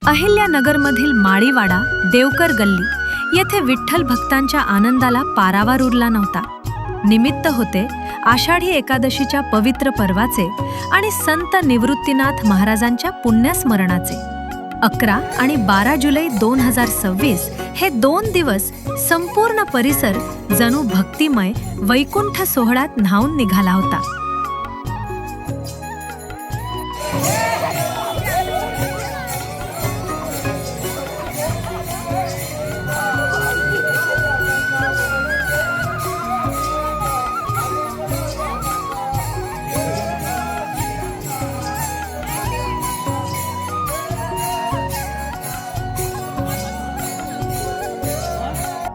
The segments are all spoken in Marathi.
अहिल्यानगरमधील माळीवाडा देवकर गल्ली येथे विठ्ठल भक्तांच्या आनंदाला पारावार उरला नव्हता। निमित्त होते आषाढी एकादशीच्या पवित्र पर्वाचे आणि संत निवृत्तीनाथ महाराजांच्या पुण्यस्मरणाचे। 11 आणि 12 जुलै 2026 हे 2 दिवस संपूर्ण परिसर जणू भक्तिमय वैकुंठ सोहळ्यात न्हाऊन निघाला होता।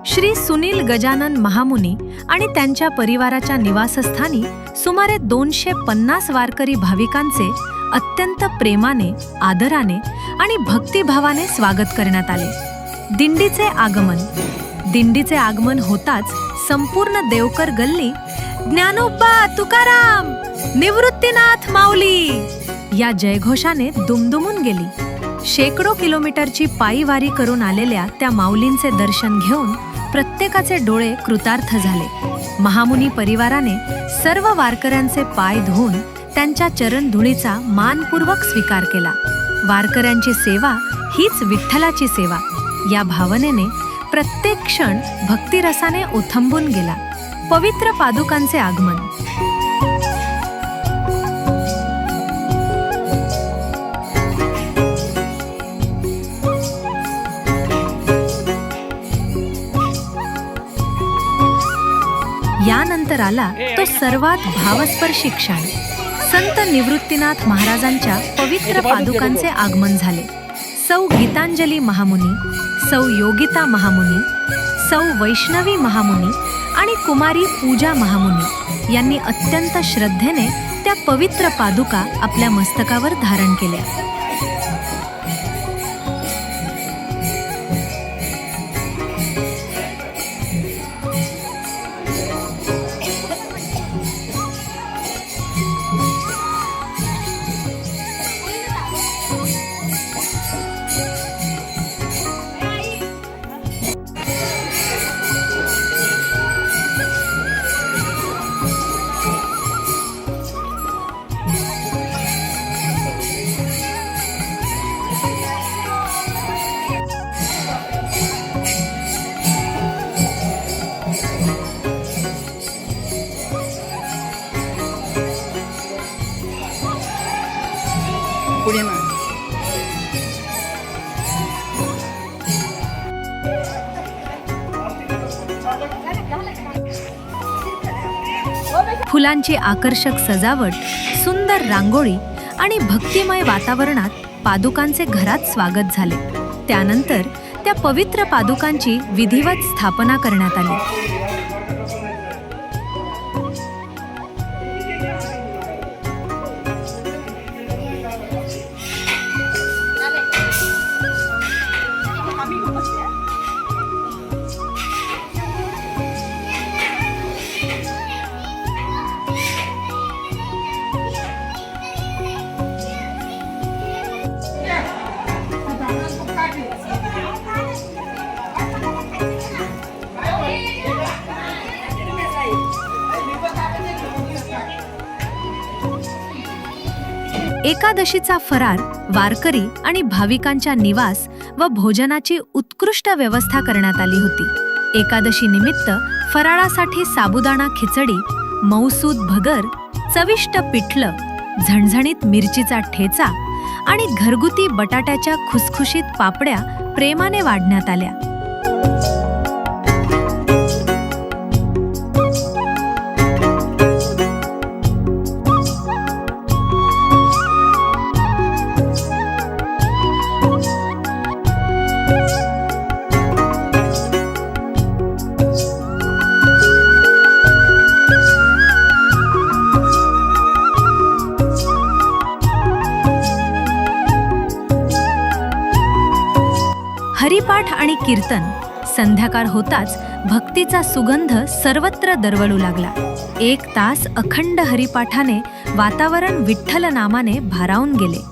श्री सुनील गजानन महामुनी आणि त्यांच्या परिवाराच्या निवासस्थानी सुमारे 250 वारकरी भाविकांचे अत्यंत प्रेमाने, आदराने आणि भक्तिभावाने स्वागत करण्यात आले। दिंडीचे आगमन होताच संपूर्ण देवकर गल्ली ज्ञानोबा तुकाराम, निवृत्तीनाथ माऊली या जयघोषाने दुमदुमून गेली। शेकडो किलोमीटरची पायी वारी करून आलेल्या त्या माऊलींचे दर्शन घेऊन प्रत्येकाचे डोळे कृतार्थ झाले। महामुनी परिवाराने सर्व वारकऱ्यांचे पाय धुवून त्यांच्या चरणधुळीचा मानपूर्वक स्वीकार केला। वारकऱ्यांची सेवा हीच विठ्ठलाची सेवा या भावनेने प्रत्येक क्षण भक्तिरसाने ओथंबून गेला। पवित्र पादुकांचे आगमन। यानंतर आला तो सर्वात भावस्पर्शी क्षण। संत निवृत्तीनाथ महाराजांच्या पवित्र पादुकांचे आगमन झाले। सौ गीतांजली महामुनी, सौ योगिता महामुनी, सौ वैष्णवी महामुनी आणि कुमारी पूजा महामुनी यांनी अत्यंत श्रद्धेने त्या पवित्र पादुका आपल्या मस्तकावर धारण केल्या। फुलांची आकर्षक सजावट, सुंदर रांगोळी आणि भक्तिमय वातावरणात पादुकांचे घरात स्वागत झाले। त्यानंतर त्या पवित्र पादुकांची विधिवत स्थापना करण्यात आली। एकादशीचा फरार, वारकरी आणि भाविकांच्या निवास व भोजनाची उत्कृष्ट व्यवस्था करण्यात आली होती। एकादशी निमित्त फराळासाठी साबुदाणा खिचडी, मौसूद भगर, चविष्ट पिठलं, झणझणीत मिरचीचा ठेचा आणि घरगुती बटाट्याच्या खुसखुशीत पापड्या प्रेमाने वाढण्यात आल्या। हरिपाठ आणि कीर्तन संध्याकाळ होताच भक्तीचा सुगंध सर्वत्र दरवळू लागला। 1 तास अखंड हरिपाठाने वातावरण विठ्ठल नामाने भारावून गेले।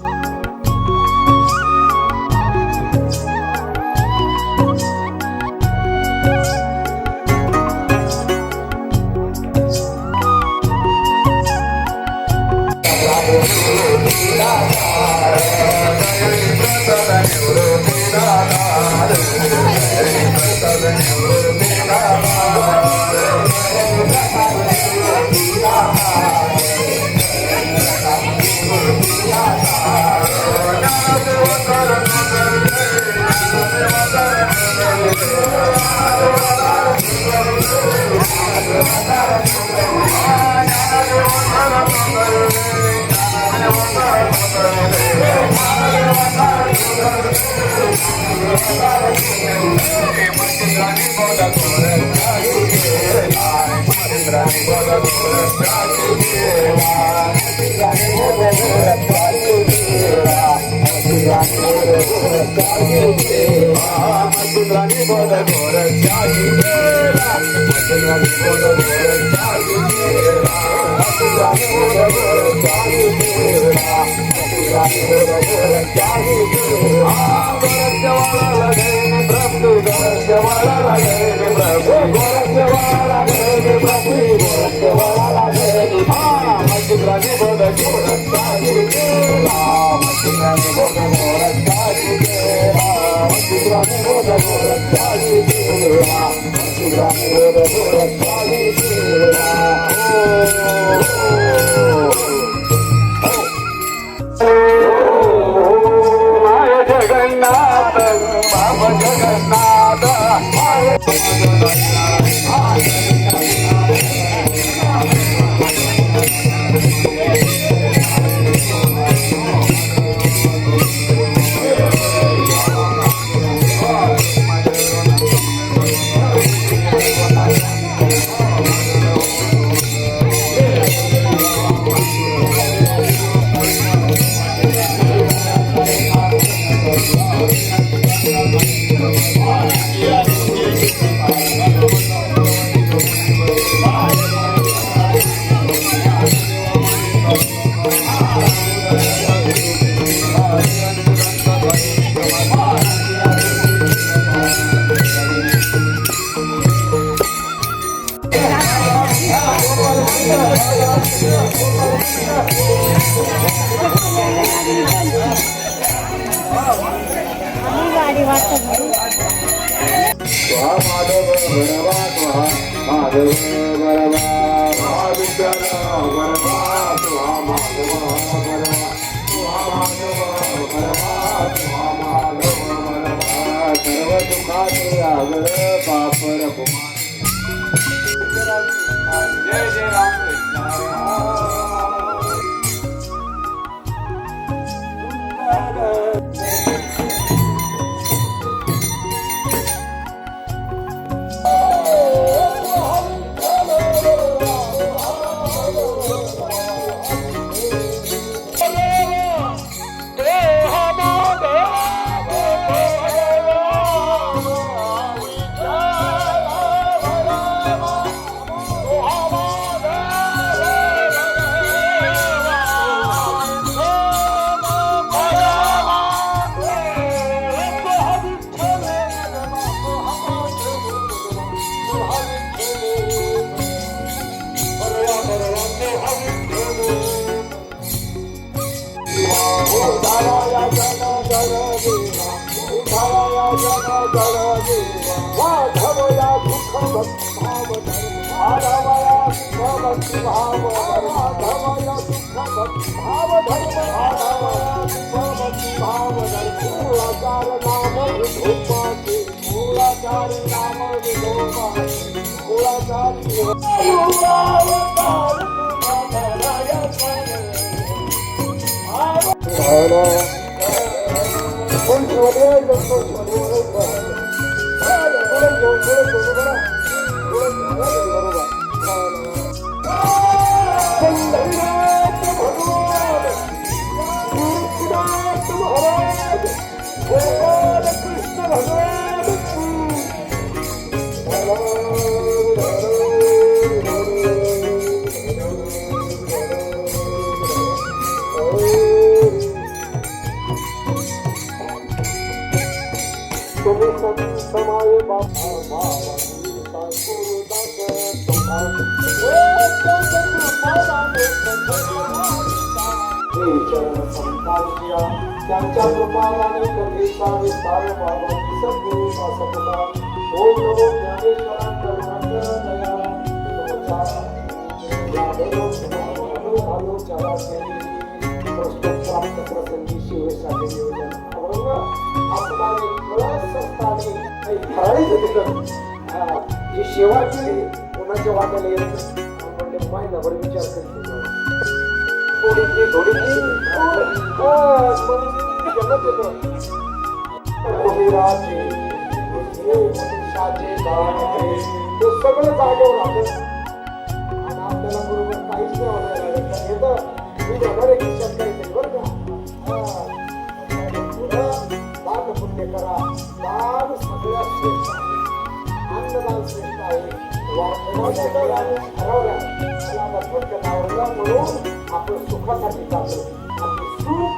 संतांच्या त्यांच्या कृपाने कथेचा विस्तार बाबांनी सद्गुरू सतता ओम नमो ज्ञानेश्वरा करुणाकर दया तुमचा जागरो आलो चला प्रस्तुत प्राप्त प्रसंगी शिवेसाठी नियोजन आपणाने कळस असताना काही फराळी होते जी सेवा केली कोणाच्या वाट्याला येत म्हणजे महिनाभर विचार करतो थोडी सगळं जागेवर राहत आणि आपल्याला बरोबर काहीच नाही होणार मी देणार एक विषयात काहीतरी बरं का दान पुण्य करा दान सगळ्यात श्रेष्ठ आहे अन्नदान श्रेष्ठ आहे म्हणून आपण सुखासाठी जातो आणि सुख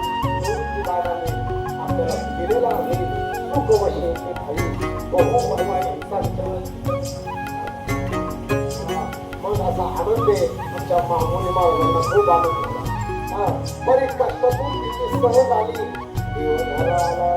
दादाने आपल्याला दिलेला आहे सुख वशेचे भाई बहुमहिमाने मग असा आनंद आहे आमच्या महामुनी महाराजांना खूप आनंद झाला बरीच कष्टातून तिची सहज आली देवघराला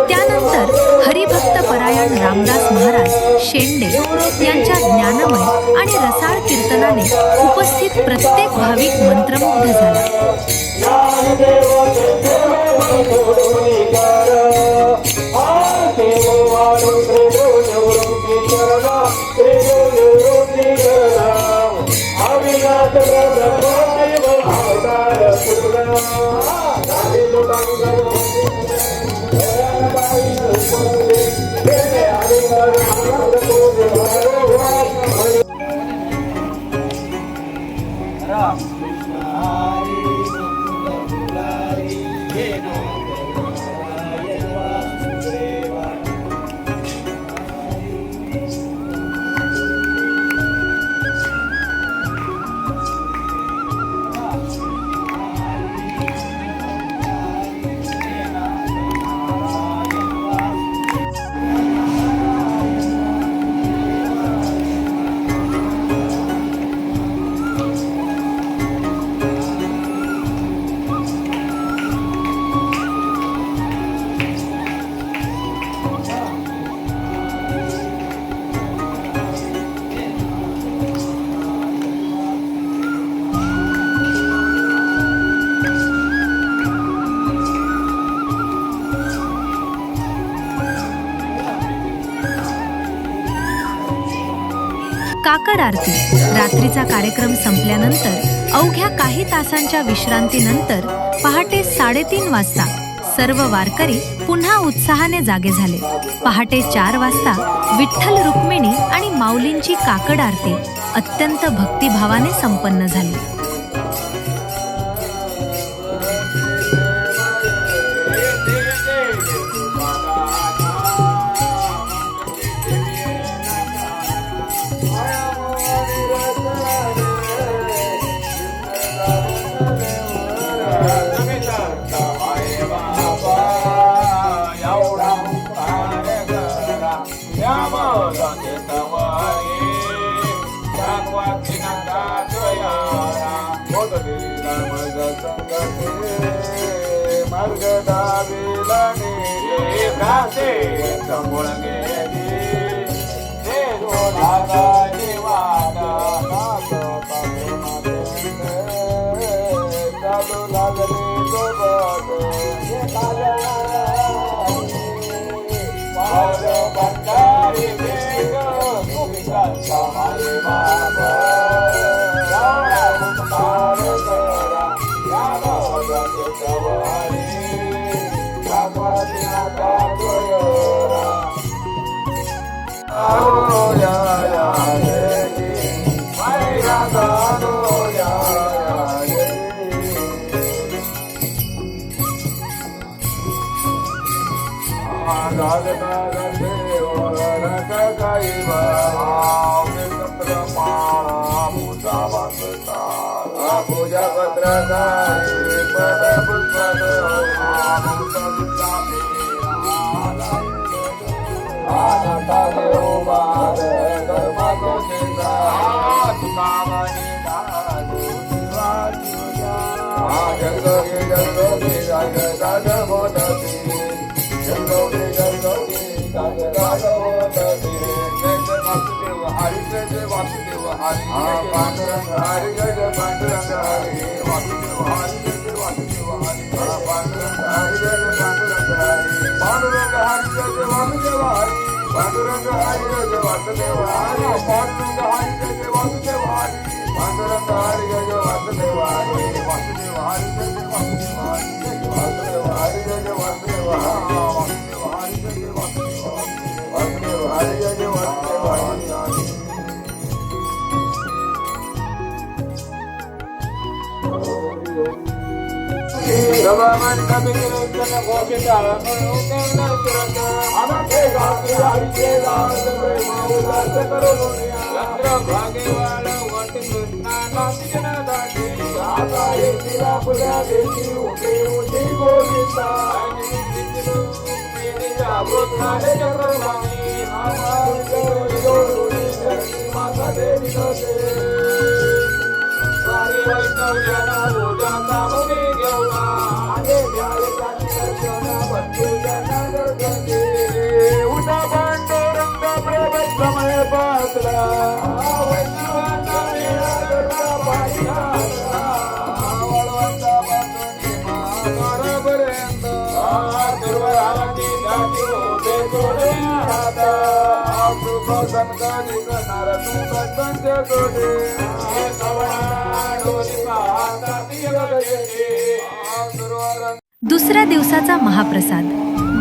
त्यानंतर हरिभक्त परायण रामदास महाराज शेंडे यांच्या ज्ञानमय आणि रसाळ कीर्तनाने उपस्थित प्रत्येक भाविक मंत्रमुग्ध झाला. काकड आरती. रात्रीचा कार्यक्रम संपल्यानंतर अवघ्या काही तासांच्या विश्रांतीनंतर पहाटे 3:30 वाजता सर्व वारकरी पुन्हा उत्साहाने जागे झाले. पहाटे 4 वाजता विठ्ठल रुक्मिणी आणि माऊलींची काकड आरती अत्यंत भक्तिभावाने संपन्न झाली. मार्ग दाविला नेले भ्राते समोर गेली देव लागा देवाला चालू लागले सोबत भंडारी वेग गोपिकांचा मारे बाबा पूजा पत्र दुसऱ्या दिवसाचा महाप्रसाद.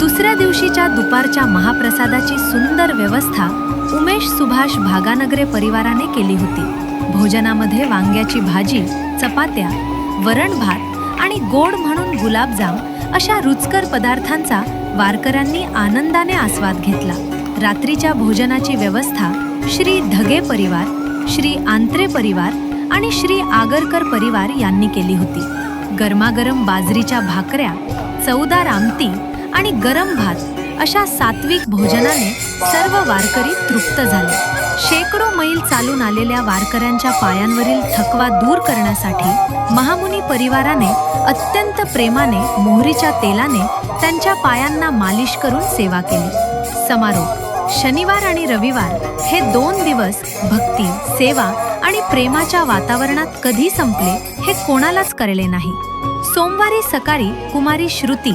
दुसऱ्या दिवशीच्या दुपारच्या महाप्रसादाची सुंदर व्यवस्था उमेश सुभाष भागानगरे परिवाराने केली होती. भोजनामध्ये वांग्याची भाजी, चपात्या, वरण भात आणि गोड म्हणून गुलाबजाम अशा रुचकर पदार्थांचा वारकऱ्यांनी आनंदाने आस्वाद घेतला. रात्रीच्या भोजनाची व्यवस्था श्री धगे परिवार, श्री आंत्रे परिवार आणि श्री आगरकर परिवार यांनी केली होती. गरमागरम बाजरीच्या भाकऱ्या, चवदार आमटी आणि गरम भात अशा सात्विक भोजनाने सर्व वारकरी तृप्त झाले. शेकडो मैल चालून आलेल्या वारकऱ्यांच्या पायांवरील थकवा दूर करण्यासाठी महामुनी परिवाराने अत्यंत प्रेमाने मोहरीच्या तेलाने त्यांच्या पायांना मालिश करून सेवा केली. समारोप. शनिवार आणि रविवार हे 2 दिवस भक्ती, सेवा आणि प्रेमाच्या वातावरणात कधी संपले हे कोणालाच कळले नाही. सोमवारी सकाळी कुमारी श्रुती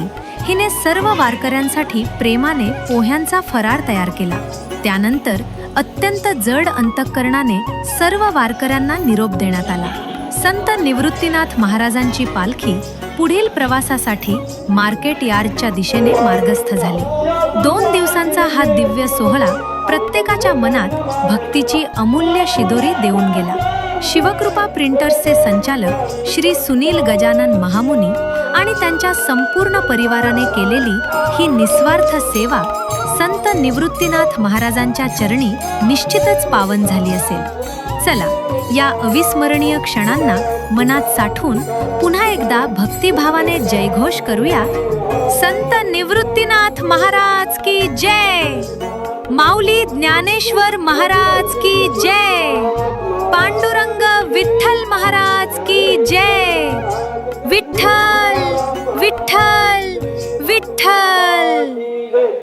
हिने सर्व वारकऱ्यांसाठी प्रेमाने पोह्यांचा फराळ तयार केला. त्यानंतर अत्यंत जड अंतःकरणाने सर्व वारकऱ्यांना निरोप देण्यात आला. संत निवृत्तीनाथ महाराजांची पालखी पुढील प्रवासासाठी मार्केट यार्डच्या दिशेने मार्गस्थ झाली. 2 दिवसांचा हा दिव्य सोहळा प्रत्येकाच्या मनात भक्तीची अमूल्य शिदोरी देऊन गेला. शिवकृपा प्रिंटर्सचे संचालक श्री सुनील गजानन महामुनी आणि त्यांच्या संपूर्ण परिवाराने केलेली ही निस्वार्थ सेवा संत निवृत्तीनाथ महाराजांच्या चरणी निश्चितच पावन झाली असेल. चला, या अविस्मरणीय क्षणांना मनात साठवून पुन्हा एकदा भक्तिभावाने जयघोष करूया. संत निवृत्तीनाथ महाराज की जय. माऊली ज्ञानेश्वर महाराज की जय. पांडुरंग